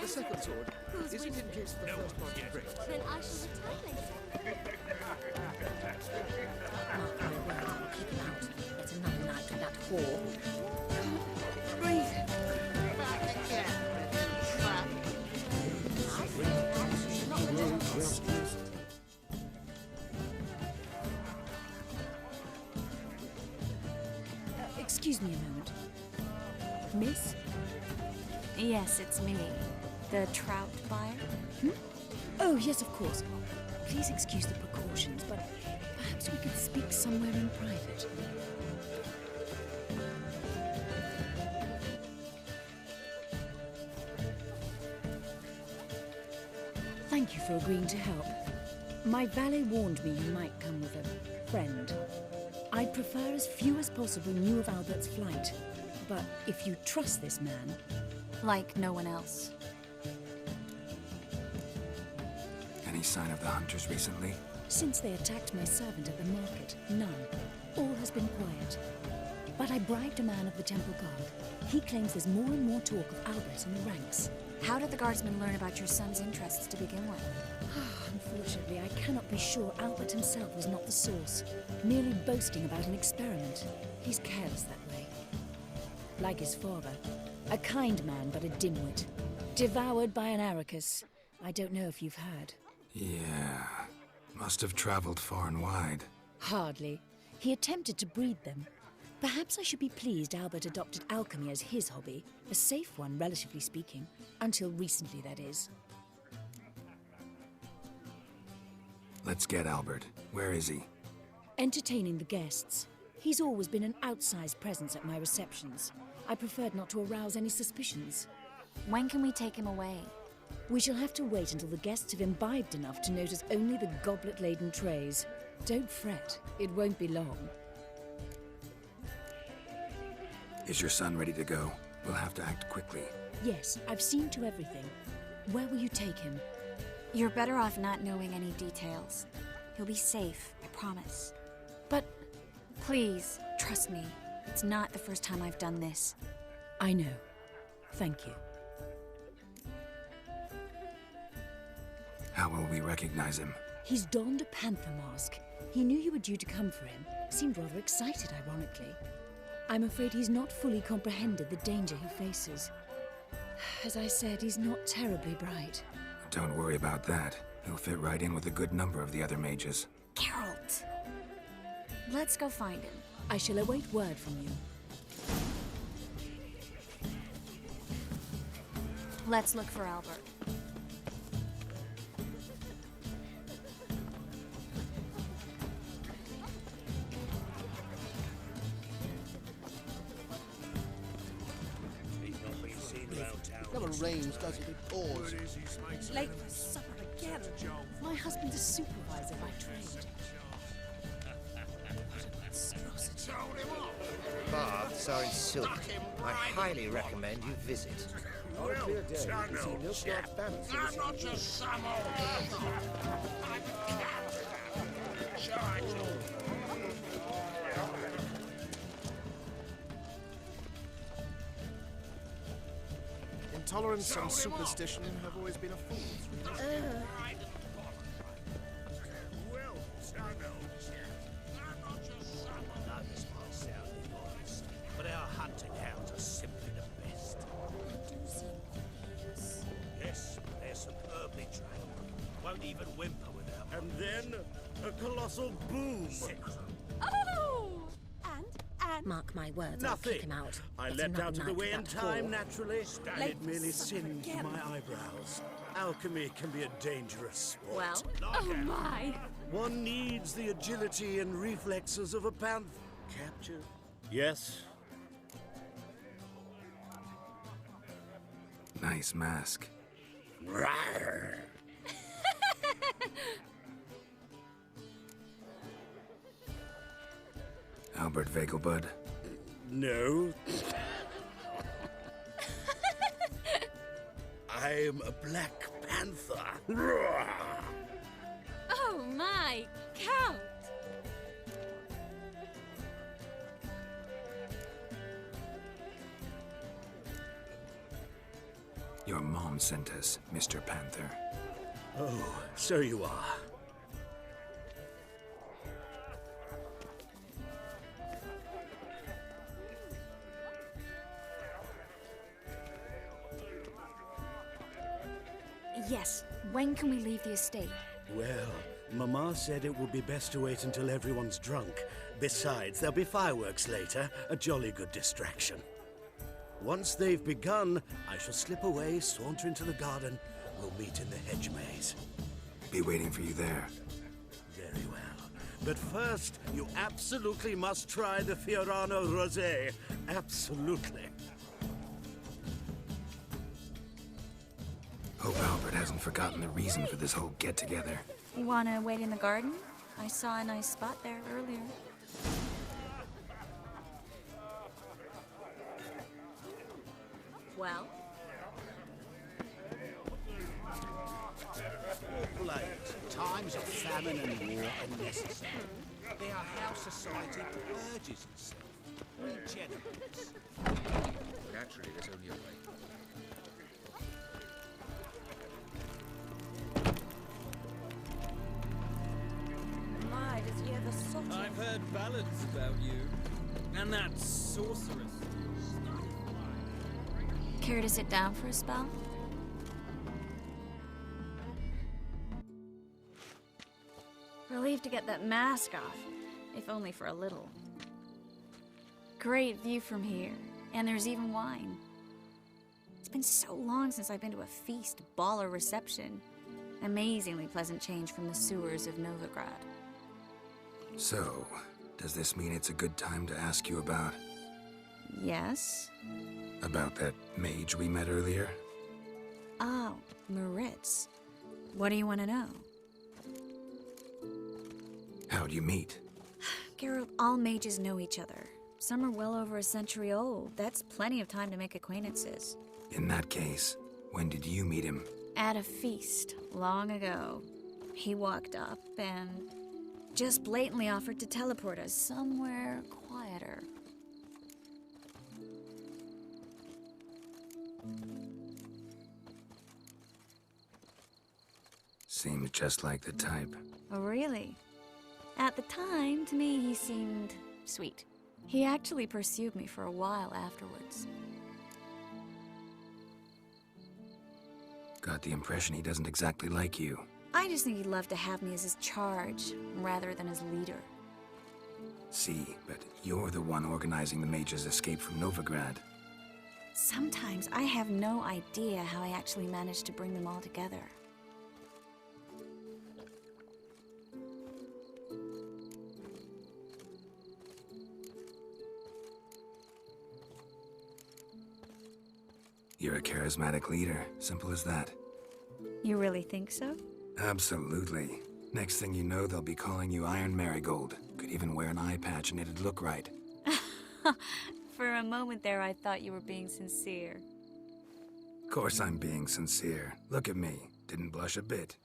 second sword isn't in case the first one breaks. Then I shall return later. Mark my word, I'll kick him out. It's another night with that whore. Breathe. Excuse me a moment. Miss? Yes, it's me. The trout buyer? Oh, yes, of course. Please excuse the precautions, but perhaps we could speak somewhere in private. Thank you for agreeing to help. My valet warned me you might come with a friend. I'd prefer as few as possible knew of Albert's flight. But if you trust this man... Like no one else. Any sign of the hunters recently? Since they attacked my servant at the market, none. All has been quiet. But I bribed a man of the Temple Guard. He claims there's more and more talk of Albert in the ranks. How did the guardsmen learn about your son's interests to begin with? Unfortunately, I cannot be sure Albert himself was not the source, merely boasting about an experiment. He's careless that way. Like his father, a kind man but a dimwit. Devoured by an Arachus. I don't know if you've heard. Yeah, must have traveled far and wide. Hardly. He attempted to breed them. Perhaps I should be pleased Albert adopted alchemy as his hobby, a safe one, relatively speaking. Until recently, that is. Let's get Albert. Where is he? Entertaining the guests. He's always been an outsized presence at my receptions. I preferred not to arouse any suspicions. When can we take him away? We shall have to wait until the guests have imbibed enough to notice only the goblet-laden trays. Don't fret, it won't be long. Is your son ready to go? We'll have to act quickly. Yes, I've seen to everything. Where will you take him? You're better off not knowing any details. He'll be safe, I promise. But... Please, trust me. It's not the first time I've done this. I know. Thank you. How will we recognize him? He's donned a panther mask. He knew you were due to come for him. Seemed rather excited, ironically. I'm afraid he's not fully comprehended the danger he faces. As I said, he's not terribly bright. Don't worry about that. He'll fit right in with a good number of the other mages. Geralt! Let's go find him. I shall await word from you. Let's look for Albert. Never rains, does it? It pours. Late for supper again. My husband's a supervisor by trade. Baths are in silk. I highly recommend you visit. On a clear day, you see no smart balance. I'm not just some old I'm a character. Sure I do. Intolerance and superstition have always been a fool's reason. Well, I'm not just some old... Now this might sound immodest, but our hunting hounds are simply the best. Yes, they're superbly trained. Won't even whimper without. And then a colossal boom. Oh! And? Mark my words, Nothing. I'll kick him out. I It's let another down to the night way in with that time, whore. naturally. Late It merely for supper singed again. my eyebrows. Alchemy can be a dangerous sport. Well, Oh my! One needs the agility and reflexes of a panther. Capture? Yes. Nice mask. Rawr. Albert Vegelbud. No. I'm a black panther. Rawr. Oh my! Count! Your mom sent us, Mr. Panther. Oh, so you are. Yes, when can we leave the estate? Well, Mama said it would be best to wait until everyone's drunk. Besides, there'll be fireworks later, a jolly good distraction. Once they've begun, I shall slip away, saunter into the garden. We'll meet in the hedge maze. Be waiting for you there. Very well. But first, you absolutely must try the Fiorano Rosé. Absolutely. Hope Albert hasn't forgotten the reason for this whole get-together. You wanna wait in the garden? I saw a nice spot there earlier. Well? Late. Times of famine and war are necessary. They are how society purges itself. Regenerates. Naturally, there's only a way. My, does he ever sort of... I've heard ballads about you. And that sorceress. Care to sit down for a spell? Relieved to get that mask off, if only for a little. Great view from here, and there's even wine. It's been so long since I've been to a feast, ball, or reception. Amazingly pleasant change from the sewers of Novigrad. So, does this mean it's a good time to ask you about... Yes? about that mage we met earlier? Oh, Maritz. What do you want to know? How'd you meet? Geralt, all mages know each other. Some are well over a century old. That's plenty of time to make acquaintances. In that case, when did you meet him? At a feast, long ago. He walked up and just blatantly offered to teleport us somewhere quieter. Seems just like the type. Oh, really? At the time, to me, he seemed sweet. He actually pursued me for a while afterwards. Got the impression he doesn't exactly like you. I just think he'd love to have me as his charge, rather than his leader. See, but you're the one organizing the mage's escape from Novigrad. Sometimes I have no idea how I actually managed to bring them all together. You're a charismatic leader, simple as that. You really think so? Absolutely. Next thing you know, they'll be calling you Iron Marigold. Could even wear an eye patch and it'd look right. For a moment there, I thought you were being sincere. Of course I'm being sincere. Look at me. Didn't blush a bit.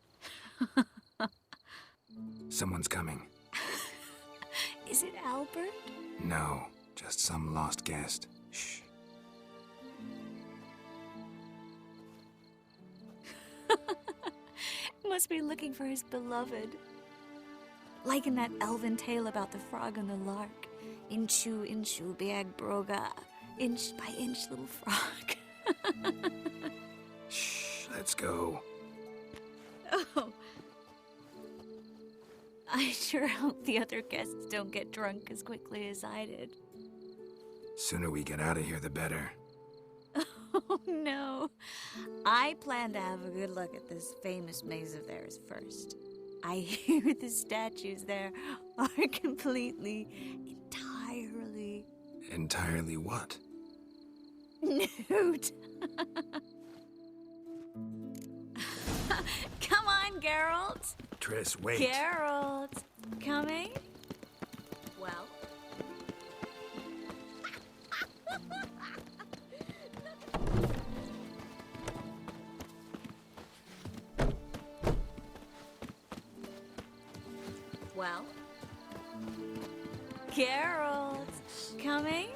Someone's coming. Is it Albert? No, just some lost guest. Shh. Must be looking for his beloved. Like in that elven tale about the frog and the lark. Inchu, inchu, biag broga. Inch by inch, little frog. Shh, let's go. Oh. I sure hope the other guests don't get drunk as quickly as I did. Sooner we get out of here, the better. Oh, no. I plan to have a good look at this famous maze of theirs first. I hear the statues there are completely, entirely... Entirely what? nude. Come on, Geralt. Triss, wait. Geralt. Coming? Well... Well, Geralt, coming?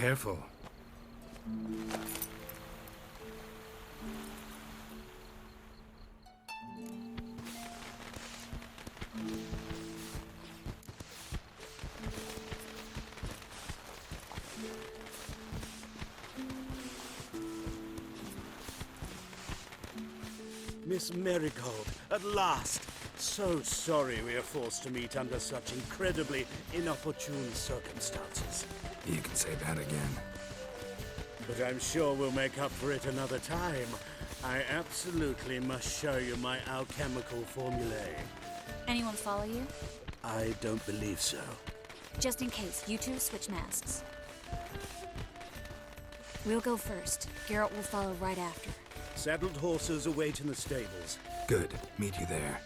careful. Miss Marigold, at last! So sorry we are forced to meet under such incredibly inopportune circumstances. You can say that again. But I'm sure we'll make up for it another time. I absolutely must show you my alchemical formulae. Anyone follow you? I don't believe so. Just in case, you two switch masks. We'll go first. Garrett will follow right after. Saddled horses await in the stables. Good. Meet you there.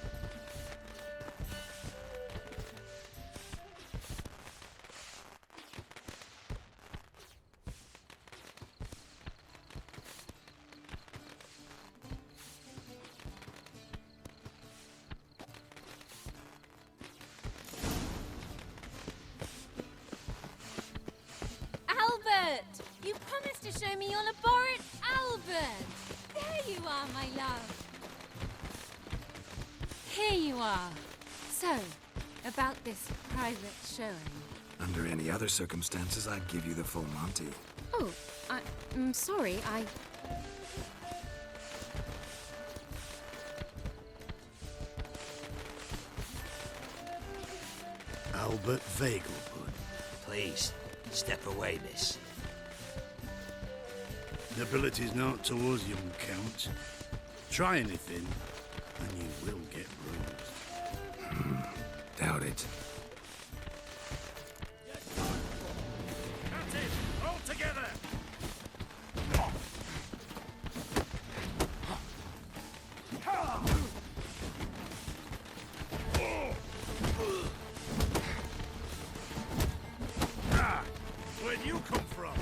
Albert! You promised to show me your laboratory, Albert! There you are, my love. Here you are. So, about this private showing. Under any other circumstances, I'd give you the full Monty. Oh, I'm sorry, Albert Vagelwood. Please, step away, miss. Nobility's not towards young Count. Try anything, and you will get bruised. Doubt it. Ante, all together! Where'd you come from?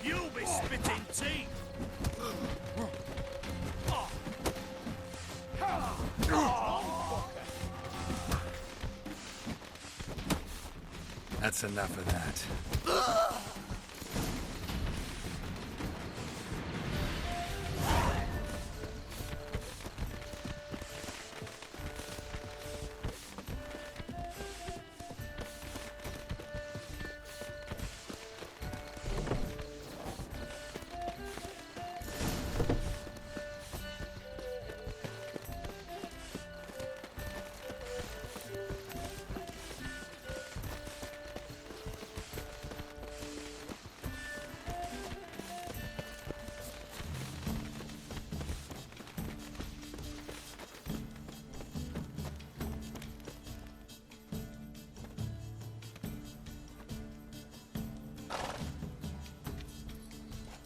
You'll be spitting teeth! That's enough of that.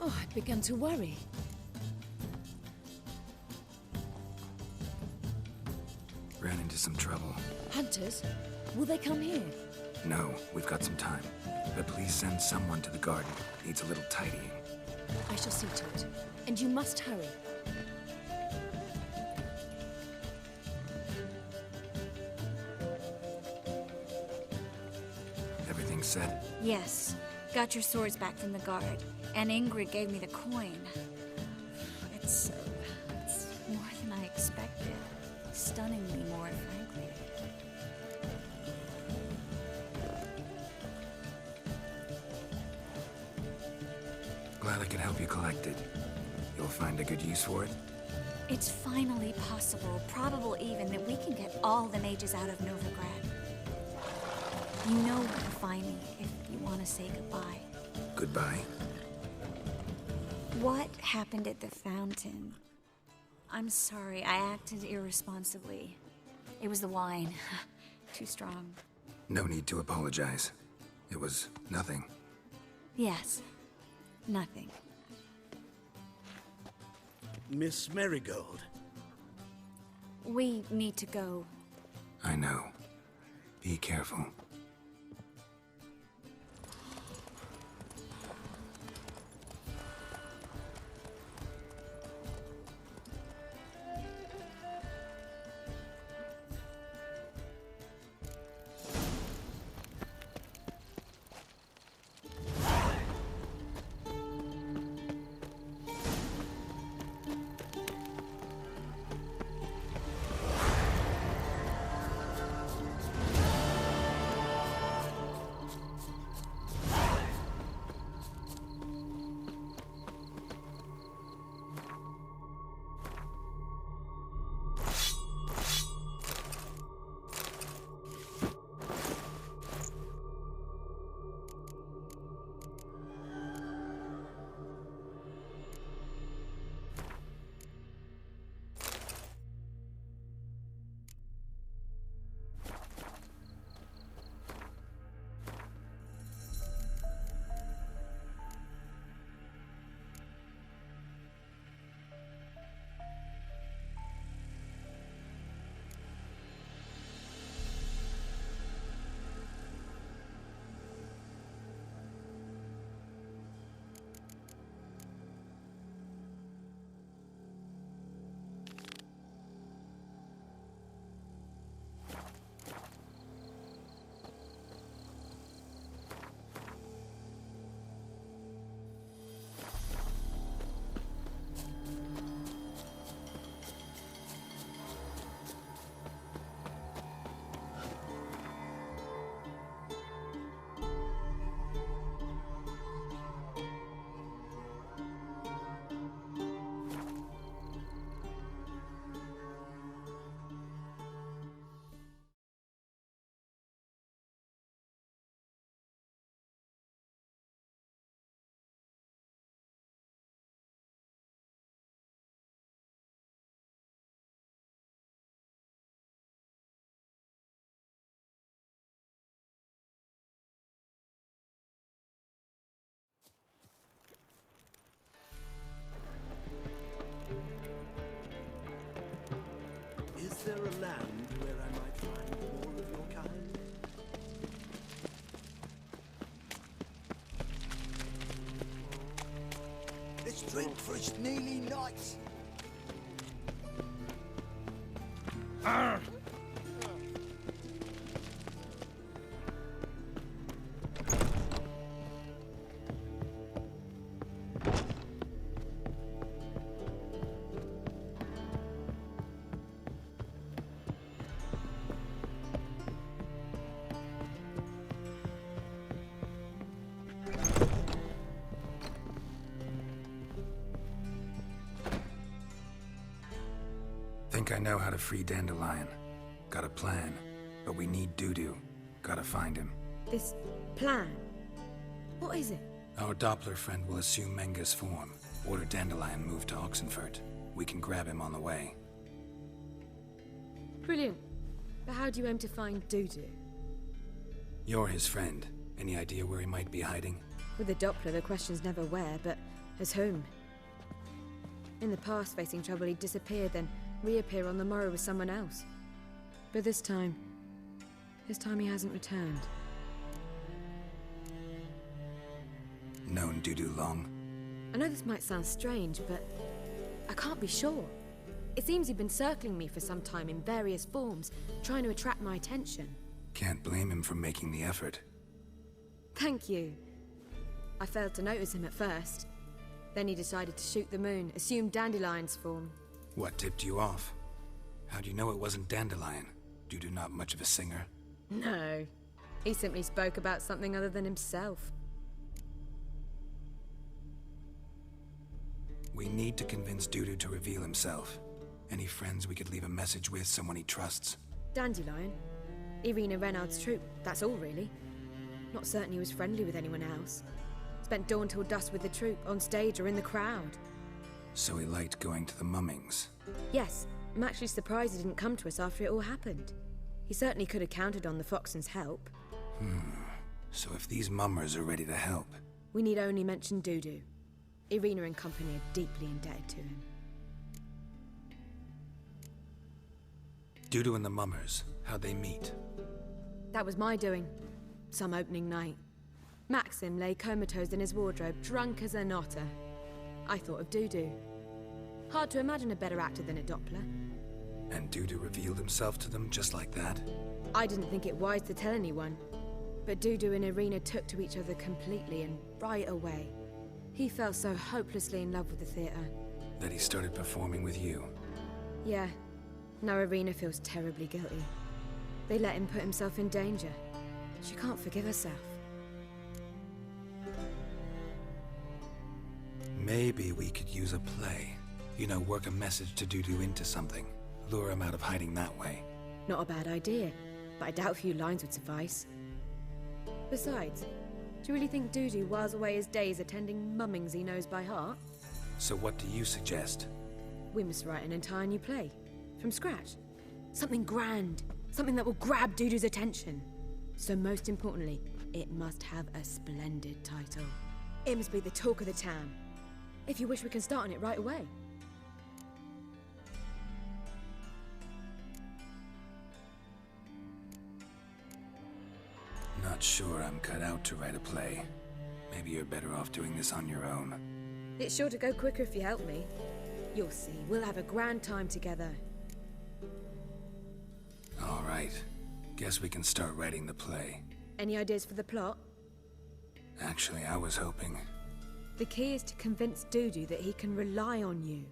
Oh, I've begun to worry. Ran into some trouble. Hunters? Will they come here? No, we've got some time. But please send someone to the garden. Needs a little tidying. I shall see to it. And you must hurry. Everything set? Yes. Got your swords back from the guard. And Ingrid gave me the coin. It's more than I expected. Stunningly more, frankly. Glad I could help you collect it. You'll find a good use for it? It's finally possible, probable even, that we can get all the mages out of Novigrad. You know where to find me if you want to say goodbye. Goodbye. What happened at the fountain? I'm sorry, I acted irresponsibly. It was the wine. Too strong. No need to apologize. It was nothing. Yes, Nothing. Miss Marigold. We need to go. I know. Be careful. Is there a land where I might find more of your kind? Let's drink for it's nearly night. Think I know how to free Dandelion. Got a plan, but we need Dudu. Gotta find him. This plan? What is it? Our Doppler friend will assume Menga's form. Order Dandelion moved to Oxenfurt. We can grab him on the way. Brilliant. But how do you aim to find Dudu? You're his friend. Any idea where he might be hiding? With the Doppler, the question's never where, but as whom. In the past, facing trouble, he'd disappear, then reappear on the morrow with someone else. But this time he hasn't returned. Known Dudu long? I know this might sound strange, but I can't be sure. It seems he'd been circling me for some time in various forms, trying to attract my attention. Can't blame him for making the effort. Thank you. I failed to notice him at first. Then he decided to shoot the moon, assume Dandelion's form. What tipped you off? How'd you know it wasn't Dandelion? Dudu not much of a singer? No. He simply spoke about something other than himself. We need to convince Dudu to reveal himself. Any friends we could leave a message with, someone he trusts? Dandelion? Irina Renard's troupe, that's all really. Not certain he was friendly with anyone else. Spent dawn till dusk with the troupe, on stage or in the crowd. So he liked going to the mummings? Yes, I'm actually surprised he didn't come to us after it all happened. He certainly could have counted on the Foxen's help. So if these mummers are ready to help... We need only mention Dudu. Irina and company are deeply indebted to him. Dudu and the Mummers, how'd they meet? That was my doing. Some opening night. Maxim lay comatose in his wardrobe, drunk as an otter. I thought of Dudu. Hard to imagine a better actor than a Doppler. And Dudu revealed himself to them just like that? I didn't think it wise to tell anyone. But Dudu and Irina took to each other completely and right away. He fell so hopelessly in love with the theatre. That he started performing with you? Yeah. Now Irina feels terribly guilty. They let him put himself in danger. She can't forgive herself. Maybe we could use a play. You know, work a message to Dudu into something. Lure him out of hiding that way. Not a bad idea, but I doubt a few lines would suffice. Besides, do you really think Dudu whiles away his days attending mummings he knows by heart? So what do you suggest? We must write an entire new play. From scratch. Something grand. Something that will grab Dudu's attention. So most importantly, it must have a splendid title. It must be the talk of the town. If you wish, we can start on it right away. Not sure I'm cut out to write a play. Maybe you're better off doing this on your own. It's sure to go quicker if you help me. You'll see, we'll have a grand time together. All right. Guess we can start writing the play. Any ideas for the plot? Actually, I was hoping... The key is to convince Dudu that he can rely on you,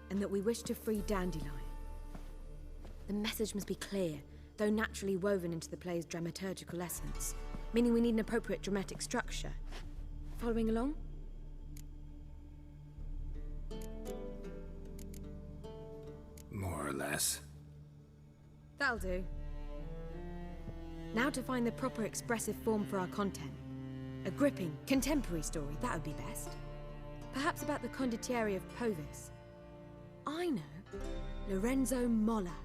and that we wish to free Dandelion. The message must be clear, though naturally woven into the play's dramaturgical essence, meaning we need an appropriate dramatic structure. Following along? More or less. That'll do. Now to find the proper expressive form for our content. A gripping, contemporary story, that would be best. Perhaps about the condottieri of Povis. I know. Lorenzo Molla.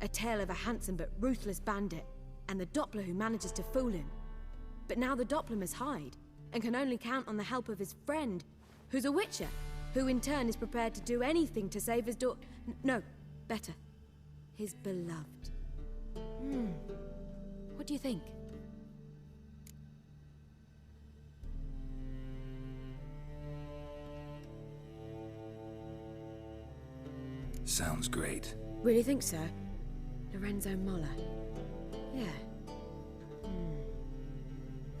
A tale of a handsome but ruthless bandit, and the Doppler who manages to fool him. But now the Doppler must hide, and can only count on the help of his friend, who's a witcher, who in turn is prepared to do anything to save his no, better. His beloved. What do you think? Sounds great. Really think so? Lorenzo Molla. Yeah.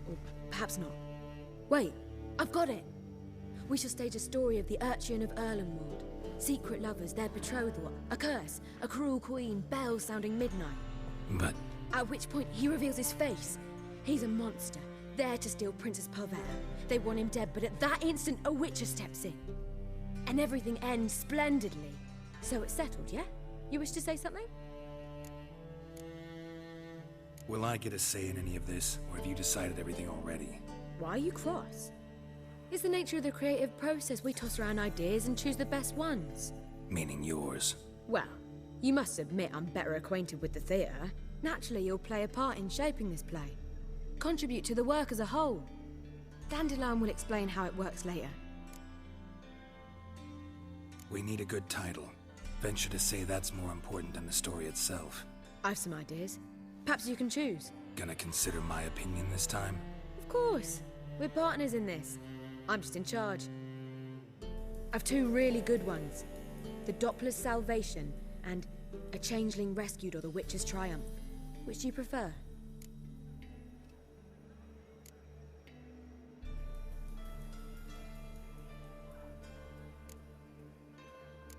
Or perhaps not. Wait, I've got it! We shall stage a story of the Urchin of Erlenwald. Secret lovers, their betrothal, a curse, a cruel queen, bells sounding midnight. But... At which point he reveals his face. He's a monster, there to steal Princess Pavetta. They want him dead, but at that instant a witcher steps in. And everything ends splendidly. So it's settled, yeah? You wish to say something? Will I get a say in any of this, or have you decided everything already? Why are you cross? It's the nature of the creative process. We toss around ideas and choose the best ones. Meaning yours. Well, you must admit I'm better acquainted with the theatre. Naturally, you'll play a part in shaping this play. Contribute to the work as a whole. Dandelion will explain how it works later. We need a good title. Venture to say that's more important than the story itself. I've some ideas. Perhaps you can choose. Gonna consider my opinion this time? Of course. We're partners in this. I'm just in charge. I've two really good ones. The Doppler's Salvation and A Changeling Rescued or the Witch's Triumph. Which do you prefer?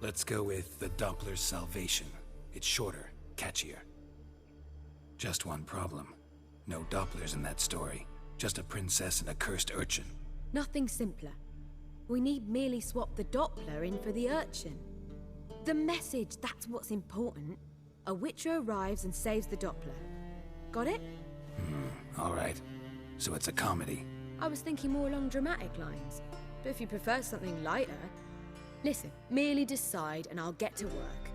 Let's go with The Doppler's Salvation. It's shorter, catchier. Just one problem. No Dopplers in that story. Just a princess and a cursed urchin. Nothing simpler. We need merely swap the Doppler in for the urchin. The message, that's what's important. A witcher arrives and saves the Doppler. Got it? All right. So it's a comedy. I was thinking more along dramatic lines. But if you prefer something lighter... Listen, merely decide and I'll get to work.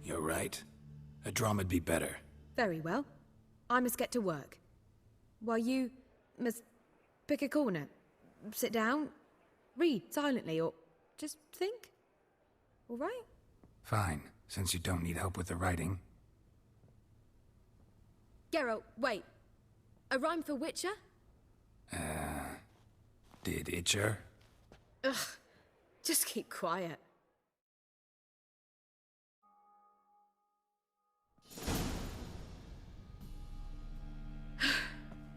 You're right. A drama'd be better. Very well. I must get to work. While you must pick a corner, sit down, read silently, or just think. All right? Fine, since you don't need help with the writing. Geralt, wait. A rhyme for Witcher? Did Itcher? Ugh. Just keep quiet.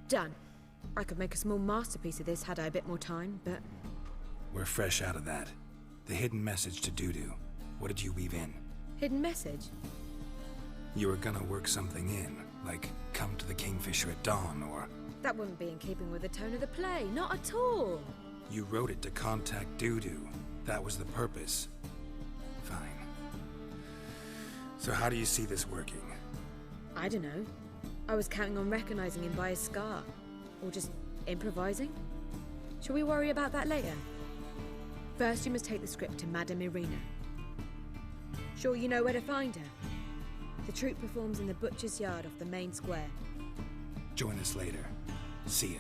Done. I could make a small masterpiece of this had I a bit more time, but... We're fresh out of that. The hidden message to Dudu. What did you weave in? Hidden message? You were gonna work something in, like come to the Kingfisher at dawn, or... That wouldn't be in keeping with the tone of the play, not at all. You wrote it to contact Dudu. That was the purpose. Fine. So how do you see this working? I don't know. I was counting on recognizing him by his scar. Or just improvising. Shall we worry about that later? First, you must take the script to Madame Irina. Sure you know where to find her? The troupe performs in the butcher's yard off the main square. Join us later. See ya.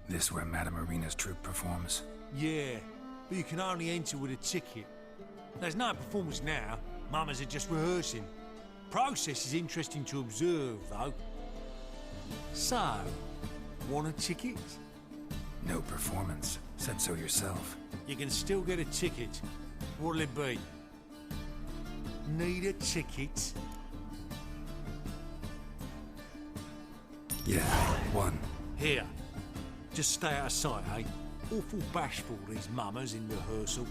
This where Madame Irina's troupe performs? Yeah, but you can only enter with a ticket. There's no performance now. Mamas are just rehearsing. Process is interesting to observe, though. So, want a ticket? No performance. Said so yourself. You can still get a ticket. What'll it be? Need a ticket? Yeah, one. Here. Just stay out of sight, eh? Awful bashful, these mamas in rehearsal.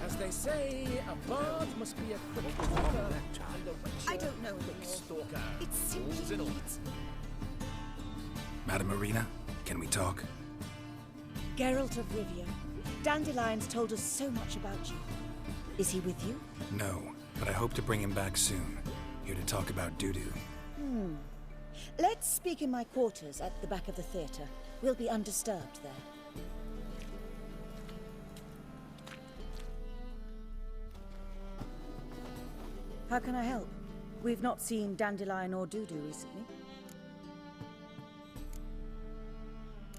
As they say, a bard must be a quick talker. I don't know anymore. It simply needs... Madame Irina, can we talk? Geralt of Rivia, Dandelion's told us so much about you. Is he with you? No, but I hope to bring him back soon. Here to talk about Dudu. Let's speak in my quarters at the back of the theatre. We'll be undisturbed there. How can I help? We've not seen Dandelion or Dudu recently.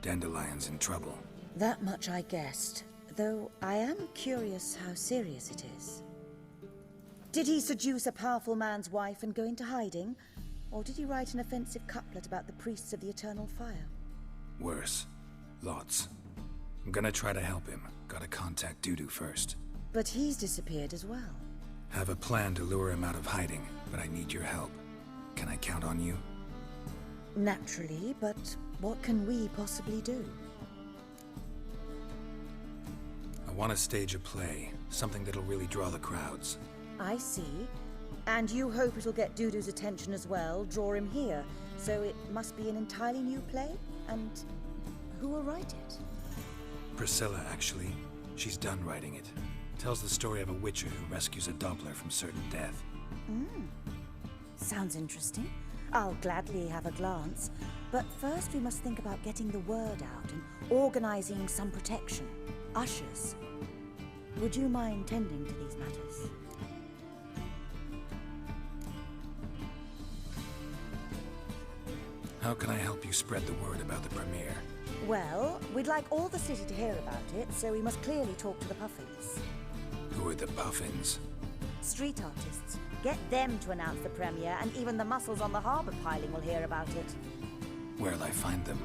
Dandelion's in trouble. That much I guessed, though I am curious how serious it is. Did he seduce a powerful man's wife and go into hiding? Or did he write an offensive couplet about the priests of the eternal fire? Worse. Lots. I'm gonna try to help him. Gotta contact Dudu first. But he's disappeared as well. Have a plan to lure him out of hiding, but I need your help. Can I count on you? Naturally, but what can we possibly do? I want to stage a play. Something that'll really draw the crowds. I see. And you hope it'll get Dudu's attention as well, draw him here. So it must be an entirely new play? And who will write it? Priscilla, actually. She's done writing it. Tells the story of a witcher who rescues a Doppler from certain death. Sounds interesting. I'll gladly have a glance. But first we must think about getting the word out and organizing some protection. Ushers. Would you mind tending to these matters? How can I help you spread the word about the premiere? Well, we'd like all the city to hear about it, so we must clearly talk to the Puffins. Who are the Puffins? Street artists. Get them to announce the premiere, and even the muscles on the harbour piling will hear about it. Where'll I find them?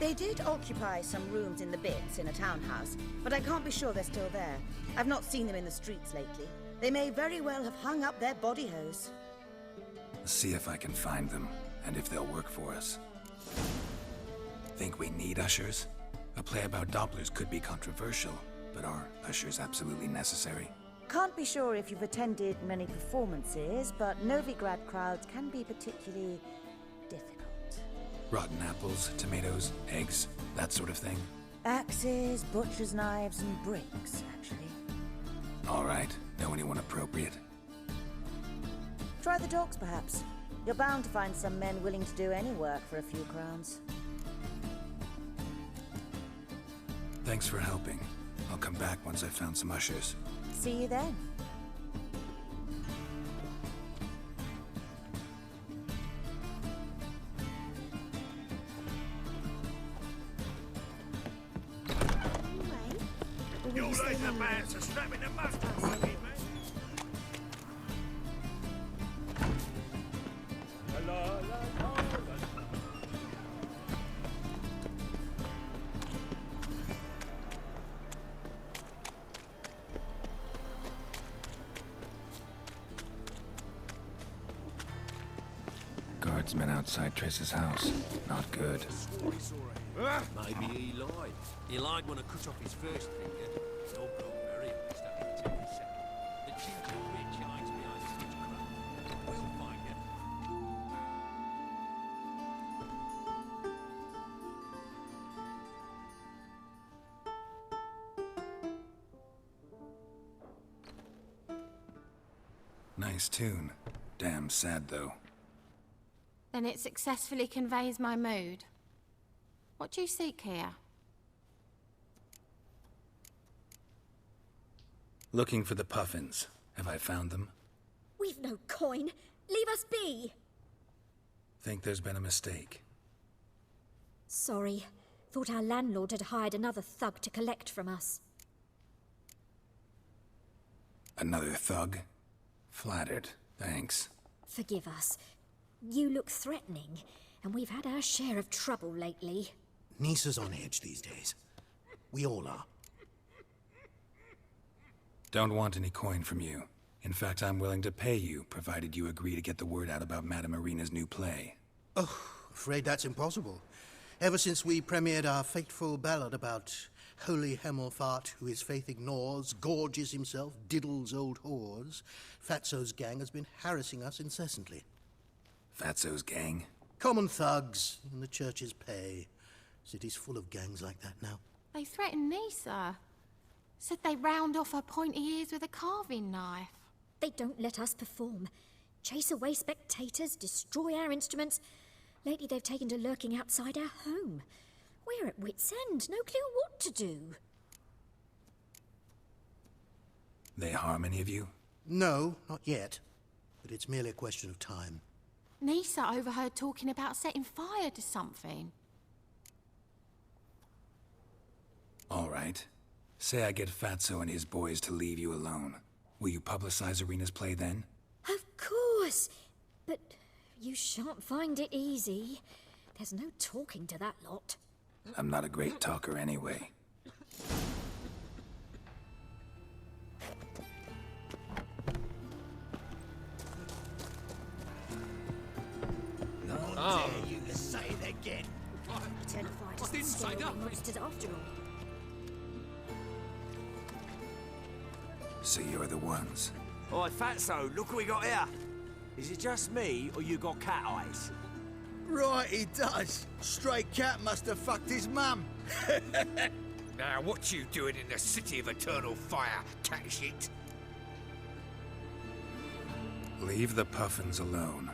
They did occupy some rooms in the bits in a townhouse, but I can't be sure they're still there. I've not seen them in the streets lately. They may very well have hung up their body hose. See if I can find them, and if they'll work for us. Think we need ushers? A play about Dopplers could be controversial, but are ushers absolutely necessary? Can't be sure if you've attended many performances, but Novigrad crowds can be particularly difficult. Rotten apples, tomatoes, eggs, that sort of thing? Axes, butcher's knives, and bricks, actually. All right. Know anyone appropriate? Try the dogs, perhaps. You're bound to find some men willing to do any work for a few crowns. Thanks for helping. I'll come back once I've found some ushers. See you then. You'll leave the man to snap in the mustard, won't you, man? Guardsmen outside Triss's house. Not good. Maybe he lied. He lied when I cut off his first finger. No go very honest after the 10th second. The ginger bitch hides behind the witchcraft. We'll find her. Nice tune. Damn sad, though. Then it successfully conveys my mood. What do you seek here? Looking for the puffins. Have I found them? We've no coin. Leave us be. Think there's been a mistake. Sorry. Thought our landlord had hired another thug to collect from us. Another thug? Flattered. Thanks. Forgive us. You look threatening, and we've had our share of trouble lately. Nisa's on edge these days. We all are. Don't want any coin from you. In fact, I'm willing to pay you, provided you agree to get the word out about Madame Irina's new play. Oh, afraid that's impossible. Ever since we premiered our fateful ballad about holy Hemelfart, who his faith ignores, gorges himself, diddles old whores, Fatso's gang has been harassing us incessantly. Fatso's gang? Common thugs in the church's pay. City's full of gangs like that now. They threatened Nisa. Said they round off her pointy ears with a carving knife. They don't let us perform. Chase away spectators, destroy our instruments. Lately they've taken to lurking outside our home. We're at wit's end, no clue what to do. They harm any of you? No, not yet. But it's merely a question of time. Nisa overheard talking about setting fire to something. All right. Say I get Fatso and his boys to leave you alone. Will you publicize Irina's play then? Of course. But you shan't find it easy. There's no talking to that lot. I'm not a great talker anyway. How dare you to say it again? Terrified I didn't say that. monsters after all. So you're the ones. Oi, Fatso, look what we got here. Is it just me, or you got cat eyes? Right, he does. Stray cat must have fucked his mum. Now, what you doing in the city of eternal fire, cat shit? Leave the puffins alone.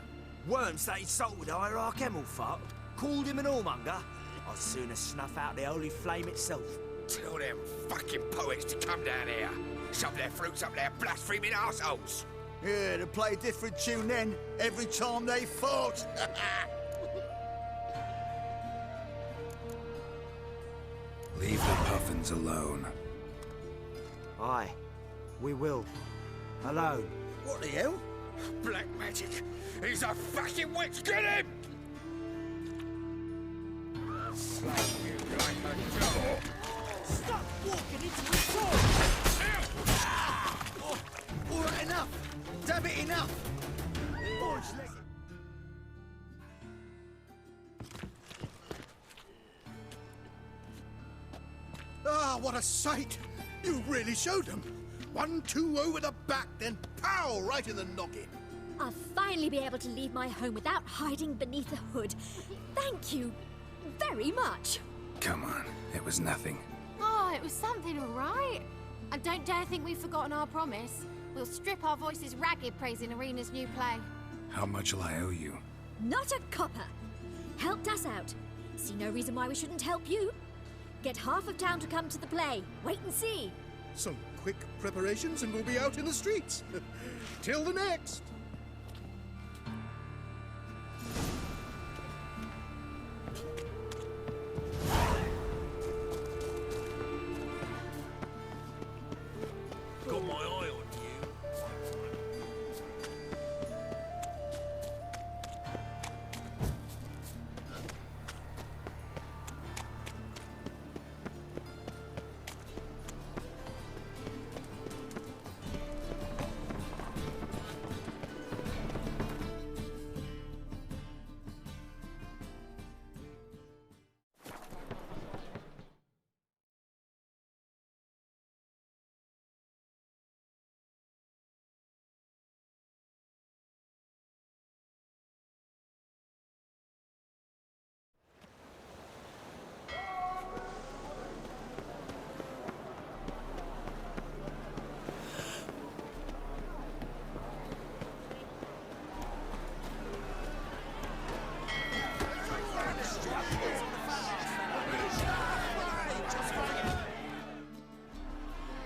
Worms that insulted hierarch Hemelfart, called him an whoremonger. I'd sooner snuff out the holy flame itself. Tell them fucking poets to come down here. Shove their fruits up their blaspheming arseholes. Yeah, to play a different tune then, every time they fought. Leave the puffins alone. Aye, we will. Alone. What the hell? Black magic. He's a fucking witch. Get him! Stop walking into the door! All right, enough! Damn it, enough! Boys, let Ah, what a sight! You really showed them. 1-2 over the back, then pow, right in the noggin. I'll finally be able to leave my home without hiding beneath a hood. Thank you very much. Come on, it was nothing. Oh, it was something, all right. And don't dare think we've forgotten our promise. We'll strip our voices ragged praising Arena's new play. How much will I owe you? Not a copper. Helped us out. See no reason why we shouldn't help you. Get half of town to come to the play. Wait and see. Some quick preparations and we'll be out in the streets. Till the next. Got my eye on you.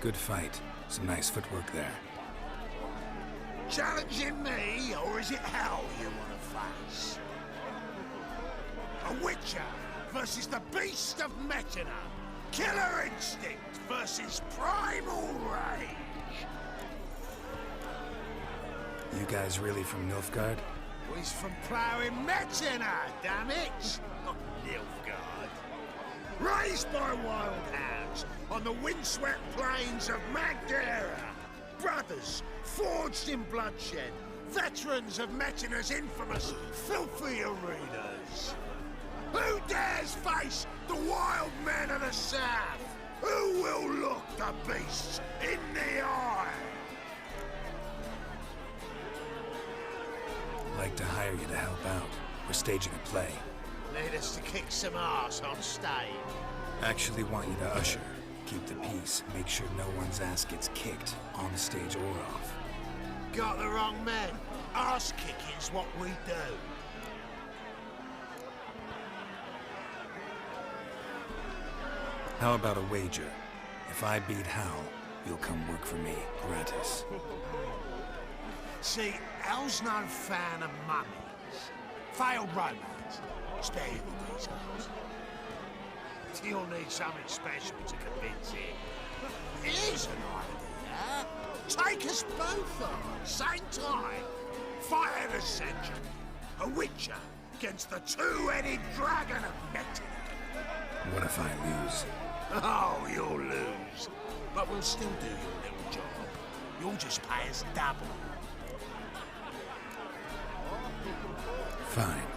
Good fight. Some nice footwork there. Challenging me, or is it hell you want to face? A Witcher versus the Beast of Metina. Killer instinct versus primal rage. You guys really from Nilfgaard? He's from ploughing Metina, damn it! Not Nilfgaard. Raised by wild hounds on the windswept plains of Magdera. Brothers forged in bloodshed. Veterans of Metina's infamous filthy arenas. Who dares face the wild men of the south? Who will look the beasts in the eye? I'd like to hire you to help out. We're staging a play. Need us to kick some ass on stage. Actually want you to usher. Keep the peace. Make sure no one's ass gets kicked, on stage or off. Got the wrong men. Ass kicking's what we do. How about a wager? If I beat Hal, you'll come work for me, gratis. See, Hal's no fan of mummies. Failed romance. Spare you the details. You'll need something special to convince him. Here's an idea. Take us both on, same time. Fight at a century. A Witcher against the two-headed dragon of Metina. What if I lose? Oh, you'll lose. But we'll still do your little job. You'll just pay us double. Fine.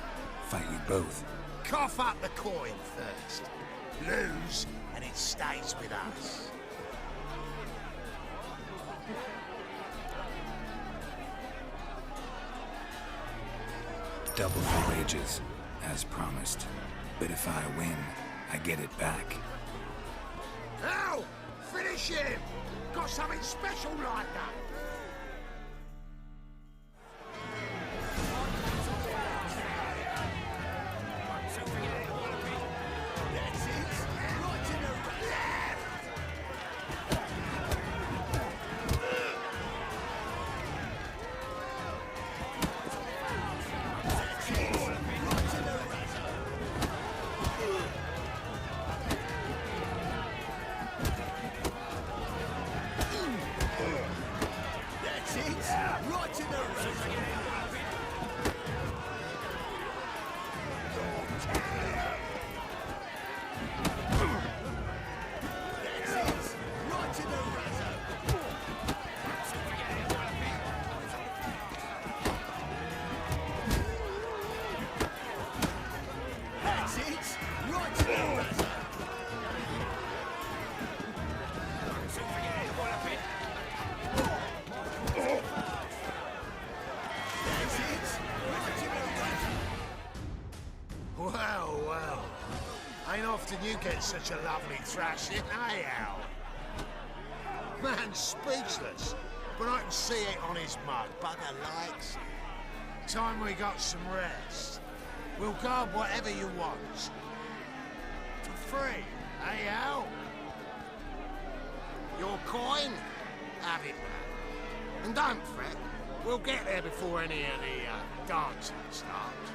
Fight you both. Cough up the coin first. Lose, and it stays with us. Double the wages, as promised. But if I win, I get it back. Now, finish him! Got something special like that. often you get such a lovely thrashing, eh, Al? Man's speechless, but I can see it on his mug. Bugger likes it. Time we got some rest. We'll guard whatever you want. For free, eh, Al? Your coin? Have it, man. And don't fret. We'll get there before any of the dancing starts.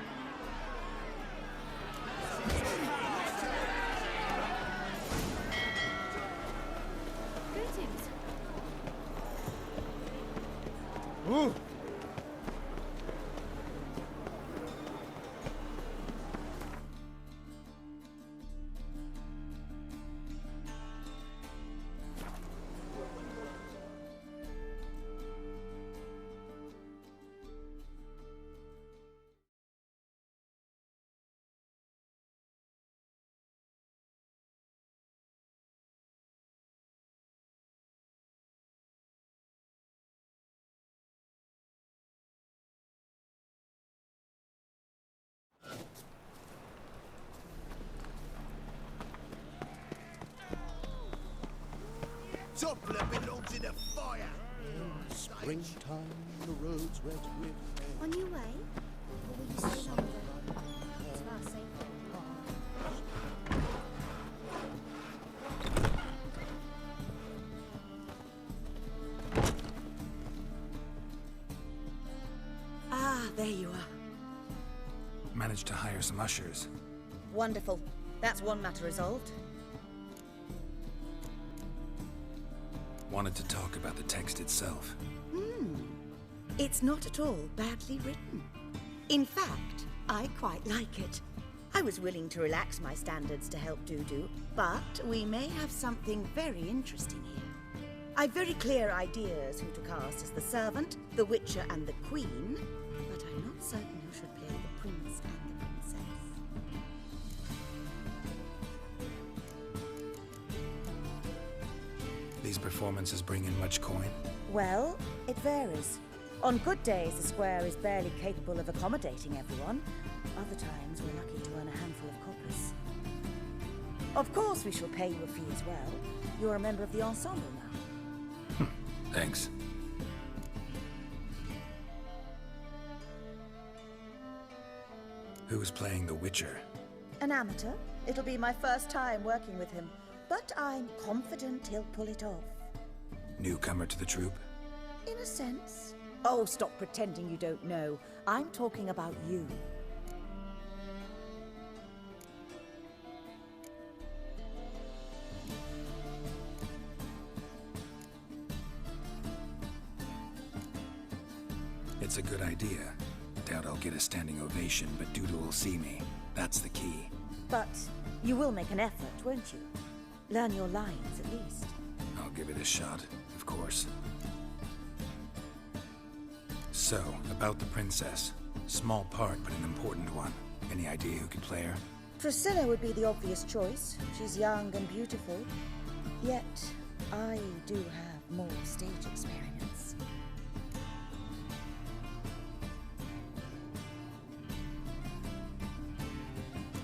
Greetings. Ooh. Toppler belongs in a fire. Springtime, the roads wet with hay. On your way? Or will you stay longer? To our safety. Ah, there you are. Managed to hire some ushers. Wonderful. That's one matter resolved. Wanted to talk about the text itself. It's not at all badly written. In fact, I quite like it. I was willing to relax my standards to help Dudu, but we may have something very interesting here. I've very clear ideas who to cast as the servant, the witcher, and the queen, but I'm not certain who should play the prince and the princess. These performances bring in much coin? Well, it varies. On good days, the square is barely capable of accommodating everyone. Other times, we're lucky to earn a handful of coppers. Of course, we shall pay you a fee as well. You're a member of the ensemble now. Thanks. Who's playing the Witcher? An amateur. It'll be my first time working with him, but I'm confident he'll pull it off. Newcomer to the troupe? In a sense. Oh, stop pretending you don't know. I'm talking about you. It's a good idea. Doubt I'll get a standing ovation, but Dudu will see me. That's the key. But you will make an effort, won't you? Learn your lines, at least. I'll give it a shot, of course. So, about the princess. Small part, but an important one. Any idea who could play her? Priscilla would be the obvious choice. She's young and beautiful. Yet, I do have more stage experience.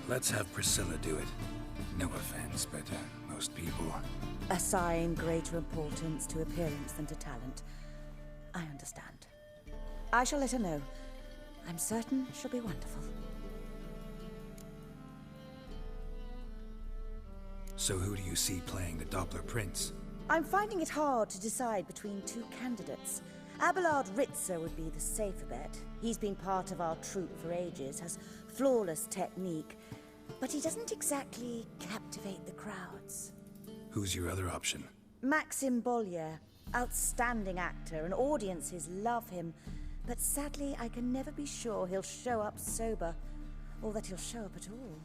Let's have Priscilla do it. No offense, but most people... Assign greater importance to appearance than to talent. I understand. I shall let her know. I'm certain she'll be wonderful. So who do you see playing the Doppler Prince? I'm finding it hard to decide between two candidates. Abelard Ritzer would be the safer bet. He's been part of our troupe for ages, has flawless technique, but he doesn't exactly captivate the crowds. Who's your other option? Maxim Bollier, outstanding actor, and audiences love him. But sadly, I can never be sure he'll show up sober, or that he'll show up at all.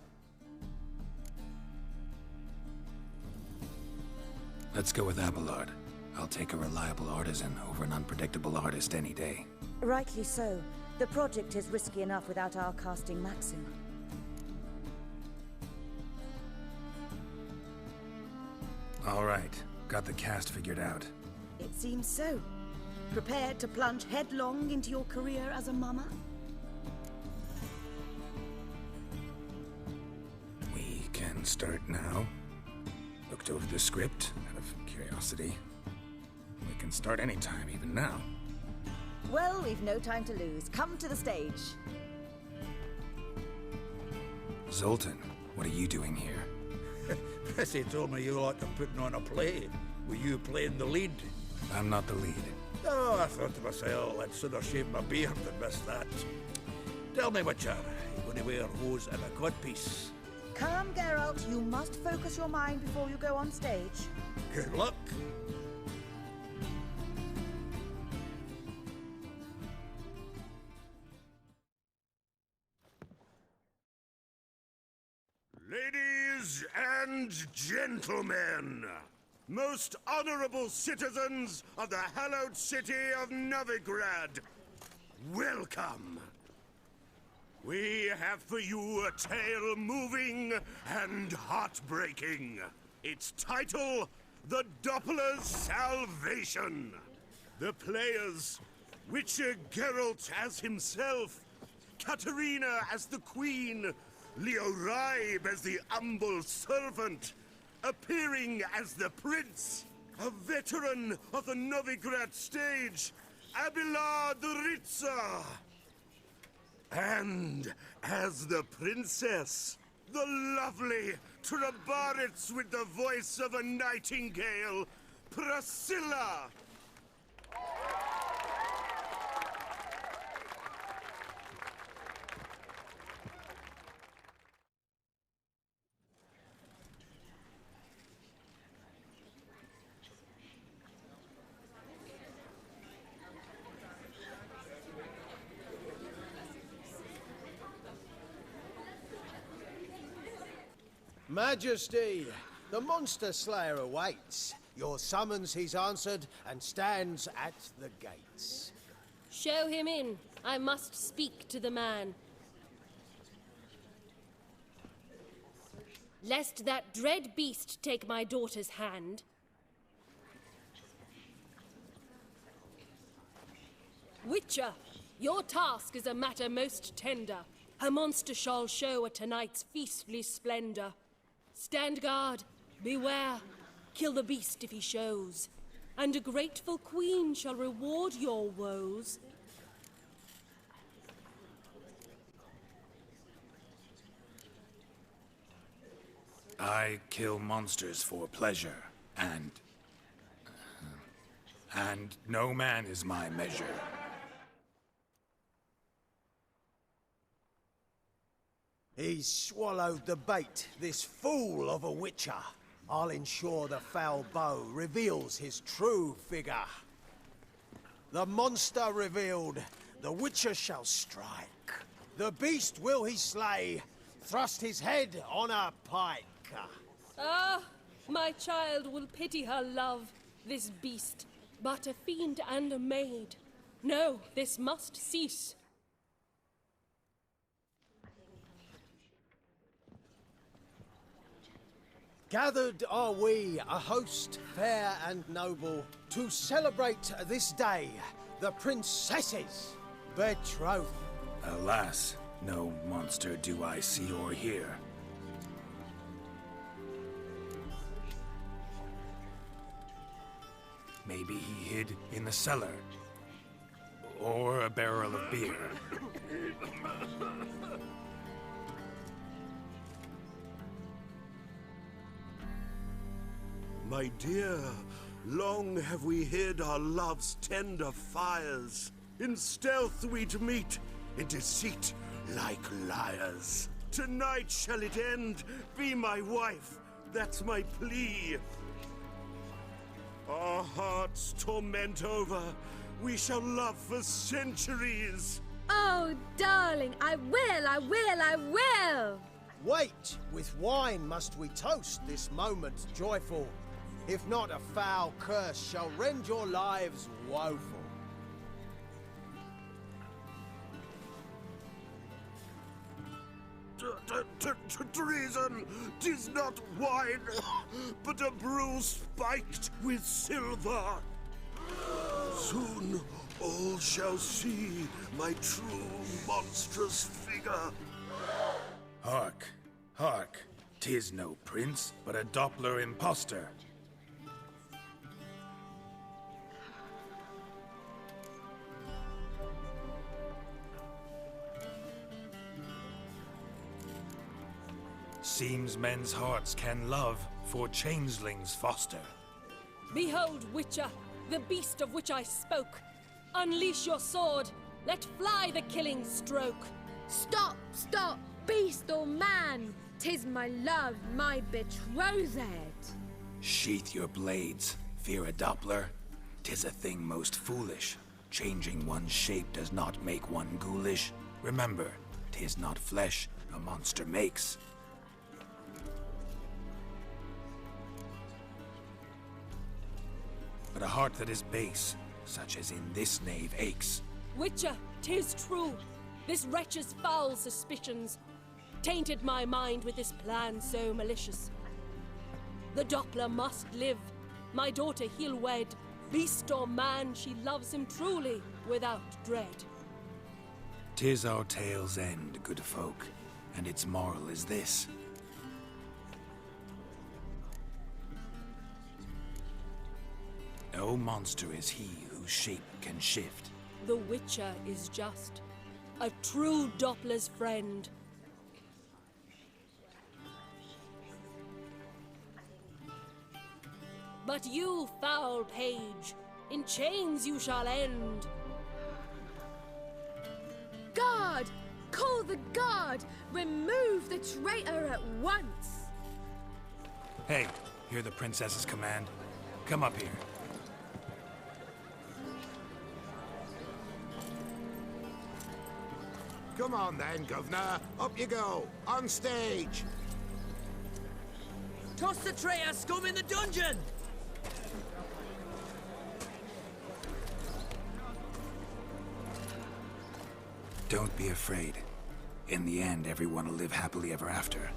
Let's go with Abelard. I'll take a reliable artisan over an unpredictable artist any day. Rightly so. The project is risky enough without our casting Maxim. All right. Got the cast figured out. It seems so. Prepared to plunge headlong into your career as a mama? We can Don't start now. Looked over the script out of curiosity. We can start anytime, even now. Well, we've no time to lose. Come to the stage. Zoltan, what are you doing here? Bessie told me you like to putting on a play. Were you playing the lead? I'm not the lead. Oh, I thought to myself, I'd sooner shave my beard than miss that. Tell me, Witcher, you going to wear hose and a codpiece? Come, Geralt. You must focus your mind before you go on stage. Good luck. Ladies and gentlemen, most honorable citizens of the hallowed city of Novigrad, welcome. We have for you a tale moving and heartbreaking. Its title, The Doppler's Salvation. The players, Witcher Geralt as himself, Katarina as the Queen, Leo Ribe as the humble servant, appearing as the Prince, a veteran of the Novigrad stage, Abelard the Ritzer. And as the Princess, the lovely Trabaritz with the voice of a nightingale, Priscilla. Majesty, the monster slayer awaits. Your summons he's answered and stands at the gates. Show him in. I must speak to the man. Lest that dread beast take my daughter's hand. Witcher, your task is a matter most tender. Her monster shall show at tonight's feastly splendor. Stand guard, beware, kill the beast if he shows, and a grateful queen shall reward your woes. I kill monsters for pleasure, and no man is my measure. He's swallowed the bait, this fool of a witcher. I'll ensure the foul bow reveals his true figure. The monster revealed, the witcher shall strike. The beast will he slay, thrust his head on a pike. Ah, my child will pity her love, this beast, but a fiend and a maid. No, this must cease. Gathered are we, a host fair and noble, to celebrate this day, the princess's betrothal. Alas, no monster do I see or hear. Maybe he hid in the cellar. Or a barrel of beer. My dear, long have we hid our love's tender fires. In stealth we'd meet, in deceit like liars. Tonight shall it end, be my wife, that's my plea. Our hearts torment over, we shall love for centuries. Oh, darling, I will! Wait, with wine must we toast this moment joyful. If not, a foul curse shall rend your lives woeful. Treason! 'Tis not wine, but a brew spiked with silver. Soon all shall see my true monstrous figure. Hark, hark, 'Tis no prince, but a Doppler imposter. Seems men's hearts can love, for changelings foster. Behold, Witcher, the beast of which I spoke. Unleash your sword. Let fly the killing stroke. Stop, stop, beast or man! 'Tis my love, my betrothed. Sheath your blades, fear a Doppler. 'Tis a thing most foolish. Changing one's shape does not make one ghoulish. Remember, 'tis not flesh a monster makes. But a heart that is base, such as in this knave, aches. Witcher, 'tis true. This wretch's foul suspicions tainted my mind with this plan so malicious. The Doppler must live. My daughter he'll wed. Beast or man, she loves him truly, without dread. 'Tis our tale's end, good folk, and its moral is this. No monster is he whose shape can shift. The Witcher is just a true Doppler's friend. But you, foul page, in chains you shall end. Guard! Call the guard! Remove the traitor at once! Hey, hear the princess's command? Come up here. Come on then, Governor. Up you go. On stage. Toss the traitor scum in the dungeon! Don't be afraid. In the end, everyone will live happily ever after.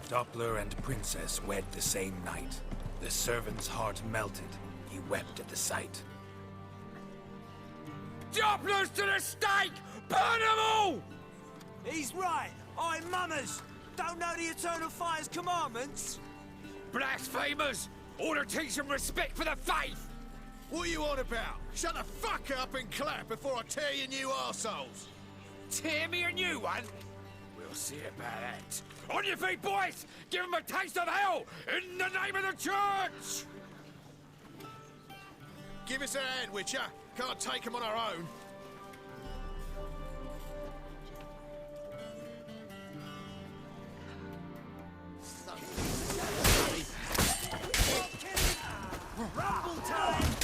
Doppler and princess wed the same night. The servant's heart melted. He wept at the sight. Dopplers to the stake! Burn them all! He's right. I'm mummers. Don't know the Eternal Fire's commandments? Blasphemers! Order teach them respect for the faith! What are you on about? Shut the fuck up and clap before I tear your new arseholes. Tear me a new one? We'll see about that. On your feet, boys! Give them a taste of hell in the name of the church! Give us a hand, Witcher. Can't take them on our own. Rumble time!